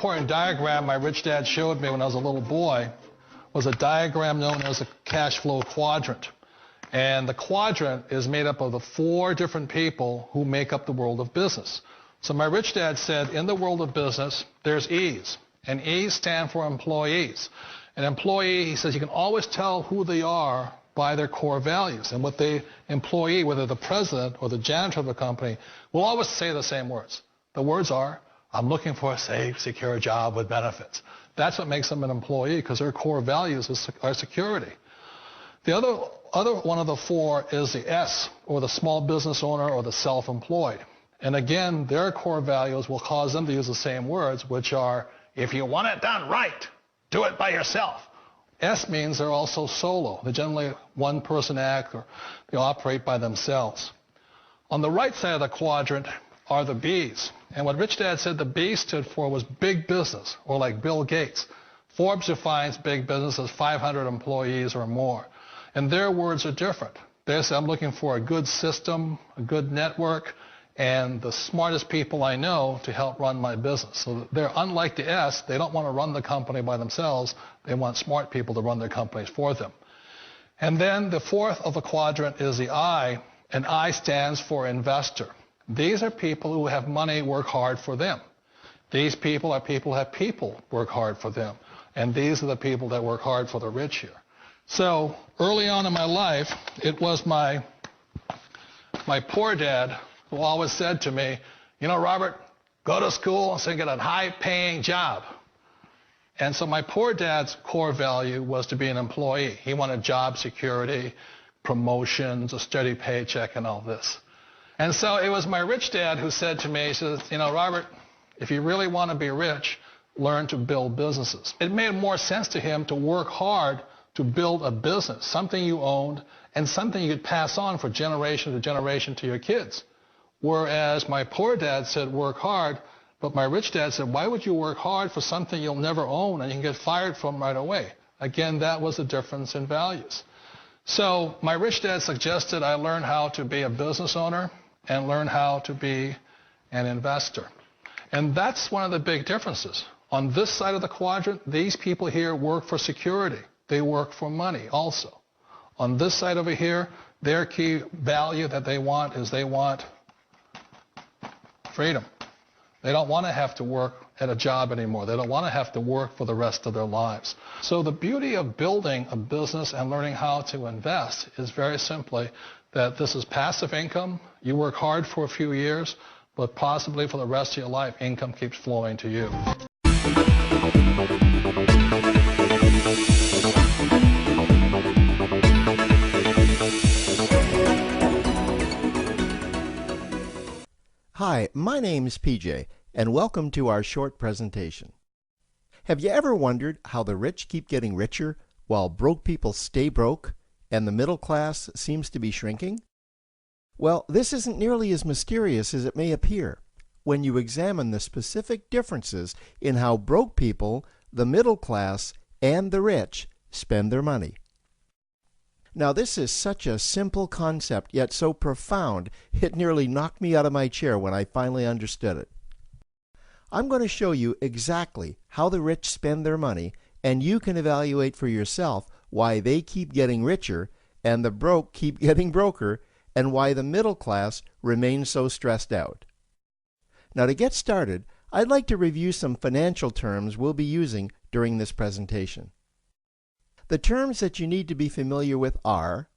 important diagram my rich dad showed me when I was a little boy was a diagram known as a cash flow quadrant. And the quadrant is made up of the 4 different people who make up the world of business. So my rich dad said, in the world of business, there's E's. And E's stand for employees. An employee, he says, you can always tell who they are by their core values. And what the employee, whether the president or the janitor of the company, will always say the same words. The words are, I'm looking for a safe, secure job with benefits. That's what makes them an employee, because their core values are security. The other one of the 4 is the S, or the small business owner or the self-employed. And again, their core values will cause them to use the same words, which are, if you want it done right, do it by yourself. S means they're also solo. They're generally one-person act, or they operate by themselves. On the right side of the quadrant are the B's. And what Rich Dad said the B stood for was big business, or like Bill Gates. Forbes defines big business as 500 employees or more. And their words are different. They say, I'm looking for a good system, a good network, and the smartest people I know to help run my business. So they're unlike the S. They don't want to run the company by themselves. They want smart people to run their companies for them. And then the 4th of the quadrant is the I, and I stands for investor. These are people who have money work hard for them. These people are people who have people work hard for them. And these are the people that work hard for the rich here. So early on in my life, it was my poor dad who always said to me, you know, Robert, go to school and get a high-paying job. And so my poor dad's core value was to be an employee. He wanted job security, promotions, a steady paycheck, and all this. And so it was my rich dad who said to me, he says, you know, Robert, if you really want to be rich, learn to build businesses. It made more sense to him to work hard to build a business, something you owned and something you could pass on for generation to generation to your kids. Whereas my poor dad said work hard, but my rich dad said, why would you work hard for something you'll never own and you can get fired from right away? Again, that was the difference in values. So my rich dad suggested I learn how to be a business owner and learn how to be an investor. And that's one of the big differences. On this side of the quadrant, these people here work for security. They work for money also. On this side over here, their key value that they want is they want freedom. They don't want to have to work at a job anymore. They don't want to have to work for the rest of their lives. So the beauty of building a business and learning how to invest is very simply that this is passive income. You work hard for a few years, but possibly for the rest of your life, income keeps flowing to you. Hi, my name's PJ, and welcome to our short presentation. Have you ever wondered how the rich keep getting richer while broke people stay broke and the middle class seems to be shrinking? Well, this isn't nearly as mysterious as it may appear when you examine the specific differences in how broke people, the middle class, and the rich spend their money. Now, this is such a simple concept, yet so profound, it nearly knocked me out of my chair when I finally understood it. I'm going to show you exactly how the rich spend their money, and you can evaluate for yourself why they keep getting richer and the broke keep getting broker, and why the middle class remains so stressed out. Now, to get started, I'd like to review some financial terms we'll be using during this presentation. The terms that you need to be familiar with are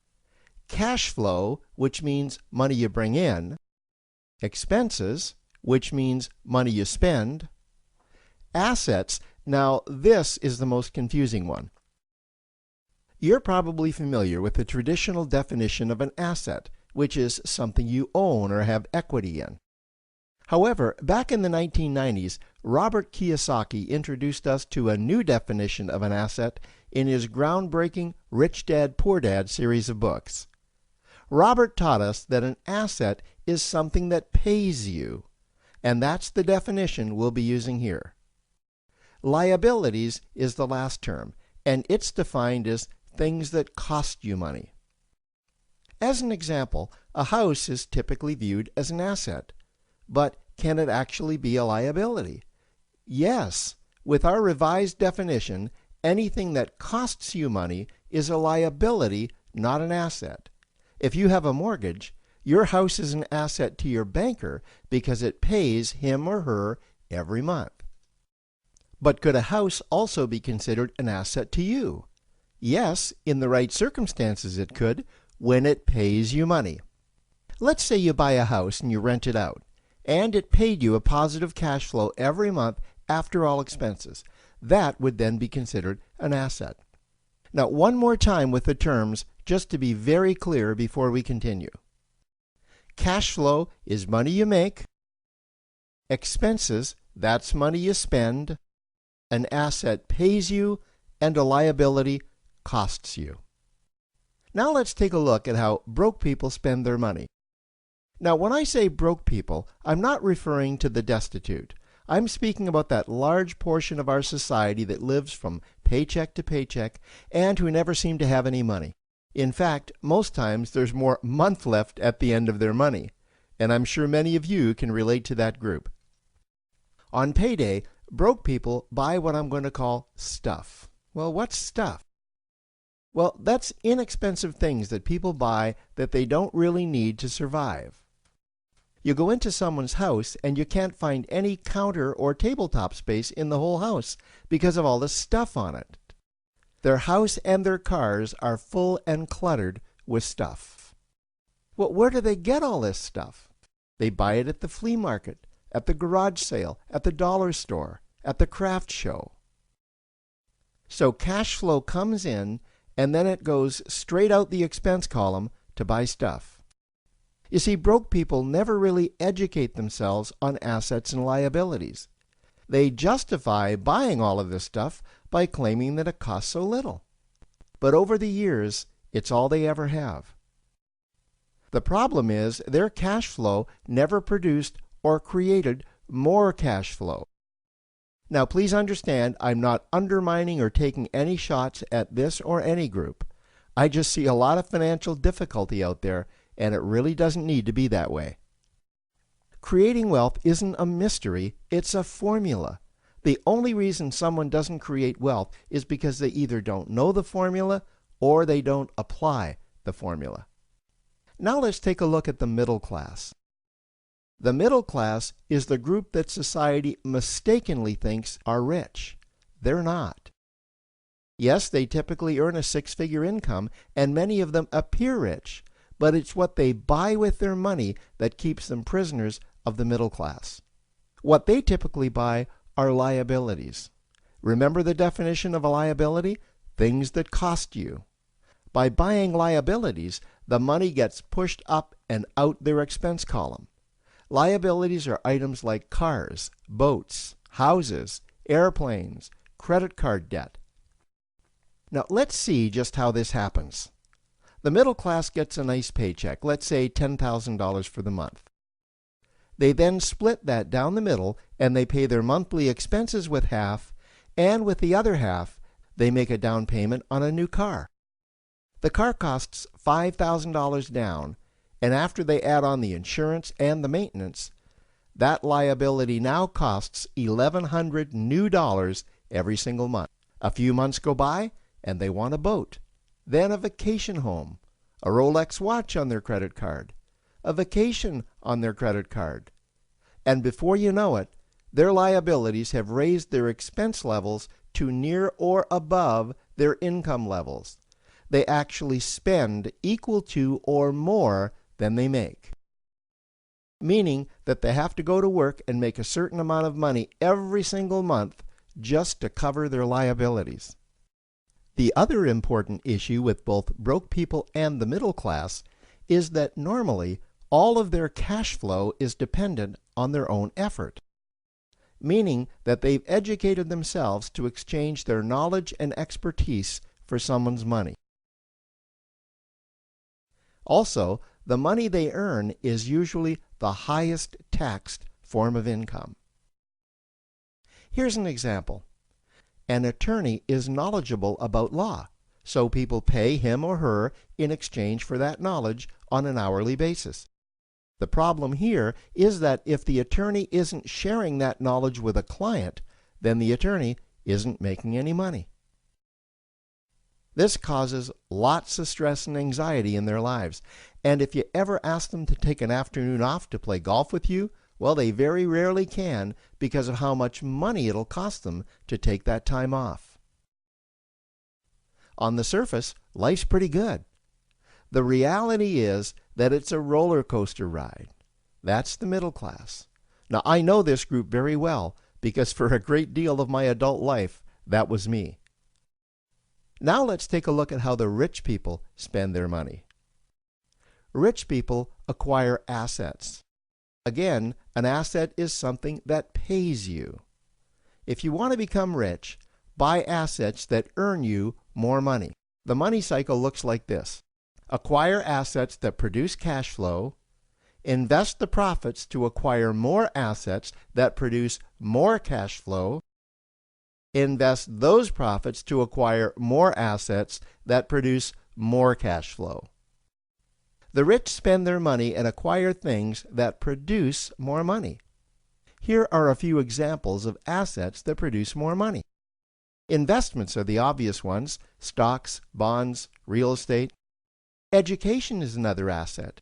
cash flow, which means money you bring in, expenses, which means money you spend, assets. Now, this is the most confusing one. You're probably familiar with the traditional definition of an asset, which is something you own or have equity in. However, back in the 1990s, Robert Kiyosaki introduced us to a new definition of an asset in his groundbreaking Rich Dad, Poor Dad series of books. Robert taught us that an asset is something that pays you, and that's the definition we'll be using here. Liabilities is the last term, and it's defined as things that cost you money. As an example, a house is typically viewed as an asset, but can it actually be a liability? Yes, with our revised definition, anything that costs you money is a liability, not an asset. If you have a mortgage, your house is an asset to your banker because it pays him or her every month. But could a house also be considered an asset to you? Yes, in the right circumstances it could, when it pays you money. Let's say you buy a house and you rent it out, and it paid you a positive cash flow every month after all expenses. That would then be considered an asset. Now, one more time with the terms, just to be very clear before we continue. Cash flow is money you make. Expenses, that's money you spend. An asset pays you, and a liability costs you. Now let's take a look at how broke people spend their money. Now, when I say broke people, I'm not referring to the destitute. I'm speaking about that large portion of our society that lives from paycheck to paycheck and who never seem to have any money. In fact, most times there's more month left at the end of their money, and I'm sure many of you can relate to that group. On payday, broke people buy what I'm going to call stuff. Well, what's stuff? Well, that's inexpensive things that people buy that they don't really need to survive. You go into someone's house and you can't find any counter or tabletop space in the whole house because of all the stuff on it. Their house and their cars are full and cluttered with stuff. Well, where do they get all this stuff? They buy it at the flea market, at the garage sale, at the dollar store, at the craft show. So cash flow comes in and then it goes straight out the expense column to buy stuff. You see, broke people never really educate themselves on assets and liabilities. They justify buying all of this stuff by claiming that it costs so little. But over the years, it's all they ever have. The problem is their cash flow never produced or created more cash flow. Now, please understand, I'm not undermining or taking any shots at this or any group. I just see a lot of financial difficulty out there, and it really doesn't need to be that way. Creating wealth isn't a mystery, it's a formula. The only reason someone doesn't create wealth is because they either don't know the formula or they don't apply the formula. Now let's take a look at the middle class. The middle class is the group that society mistakenly thinks are rich. They're not. Yes, they typically earn a six-figure income, and many of them appear rich, but it's what they buy with their money that keeps them prisoners of the middle class. What they typically buy are liabilities. Remember the definition of a liability? Things that cost you. By buying liabilities, the money gets pushed up and out their expense column. Liabilities are items like cars, boats, houses, airplanes, credit card debt. Now let's see just how this happens. The middle class gets a nice paycheck, let's say $10,000 for the month. They then split that down the middle and they pay their monthly expenses with half, and with the other half, they make a down payment on a new car. The car costs $5,000 down, and after they add on the insurance and the maintenance, that liability now costs $1,100 new dollars every single month. A few months go by, and they want a boat, then a vacation home, a Rolex watch on their credit card, a vacation on their credit card. And before you know it, their liabilities have raised their expense levels to near or above their income levels. They actually spend equal to or more than they make. Meaning that they have to go to work and make a certain amount of money every single month just to cover their liabilities. The other important issue with both broke people and the middle class is that normally all of their cash flow is dependent on their own effort, meaning that they've educated themselves to exchange their knowledge and expertise for someone's money. Also, the money they earn is usually the highest taxed form of income. Here's an example. An attorney is knowledgeable about law, so people pay him or her in exchange for that knowledge on an hourly basis. The problem here is that if the attorney isn't sharing that knowledge with a client, then the attorney isn't making any money. This causes lots of stress and anxiety in their lives. And if you ever ask them to take an afternoon off to play golf with you, well, they very rarely can because of how much money it'll cost them to take that time off. On the surface, life's pretty good. The reality is that it's a roller coaster ride. That's the middle class. Now, I know this group very well because for a great deal of my adult life, that was me. Now let's take a look at how the rich people spend their money. Rich people acquire assets. Again, an asset is something that pays you. If you want to become rich, buy assets that earn you more money. The money cycle looks like this. Acquire assets that produce cash flow, invest the profits to acquire more assets that produce more cash flow, invest those profits to acquire more assets that produce more cash flow. The rich spend their money and acquire things that produce more money. Here are a few examples of assets that produce more money. Investments are the obvious ones: stocks, bonds, real estate. Education is another asset.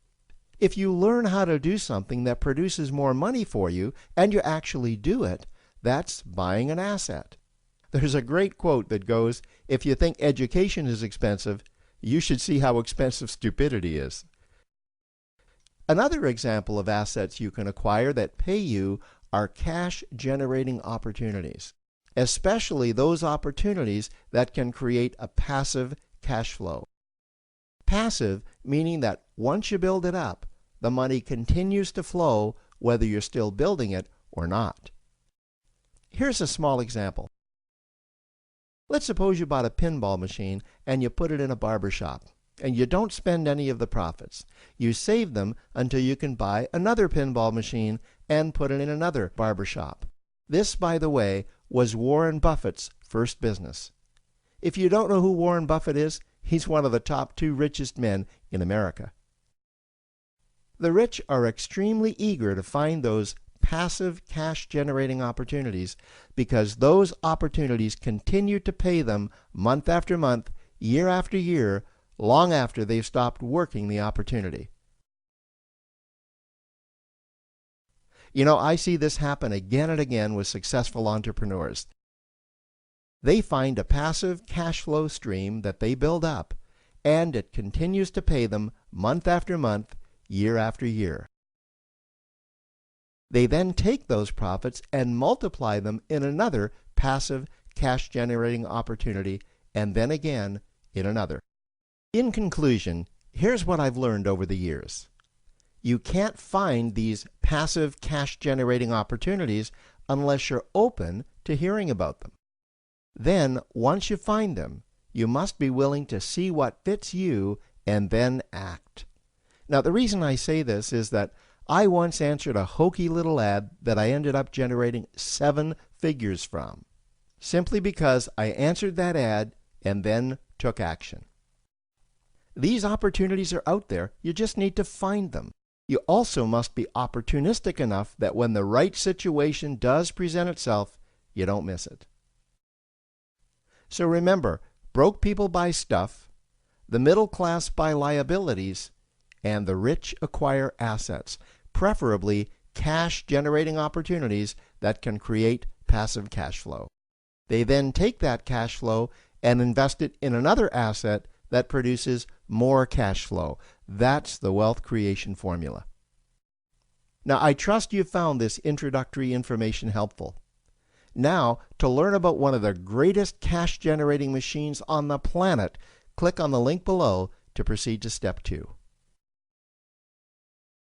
If you learn how to do something that produces more money for you and you actually do it, that's buying an asset. There's a great quote that goes, "If you think education is expensive, you should see how expensive stupidity is." Another example of assets you can acquire that pay you are cash-generating opportunities, especially those opportunities that can create a passive cash flow. Passive meaning that once you build it up, the money continues to flow whether you're still building it or not. Here's a small example. Let's suppose you bought a pinball machine and you put it in a barber shop, and you don't spend any of the profits. You save them until you can buy another pinball machine and put it in another barber shop. This, by the way, was Warren Buffett's first business. If you don't know who Warren Buffett is, he's one of the top 2 richest men in America. The rich are extremely eager to find those passive cash-generating opportunities because those opportunities continue to pay them month after month, year after year, long after they've stopped working the opportunity. You know, I see this happen again and again with successful entrepreneurs. They find a passive cash flow stream that they build up, and it continues to pay them month after month, year after year. They then take those profits and multiply them in another passive cash-generating opportunity, and then again in another. In conclusion, here's what I've learned over the years. You can't find these passive cash-generating opportunities unless you're open to hearing about them. Then, once you find them, you must be willing to see what fits you and then act. Now, the reason I say this is that I once answered a hokey little ad that I ended up generating 7 figures from, simply because I answered that ad and then took action. These opportunities are out there, you just need to find them. You also must be opportunistic enough that when the right situation does present itself, you don't miss it. So remember, broke people buy stuff, the middle class buy liabilities, and the rich acquire assets, preferably cash-generating opportunities that can create passive cash flow. They then take that cash flow and invest it in another asset that produces more cash flow. That's the wealth creation formula. Now, I trust you found this introductory information helpful. Now, to learn about one of the greatest cash-generating machines on the planet, click on the link below to proceed to step 2.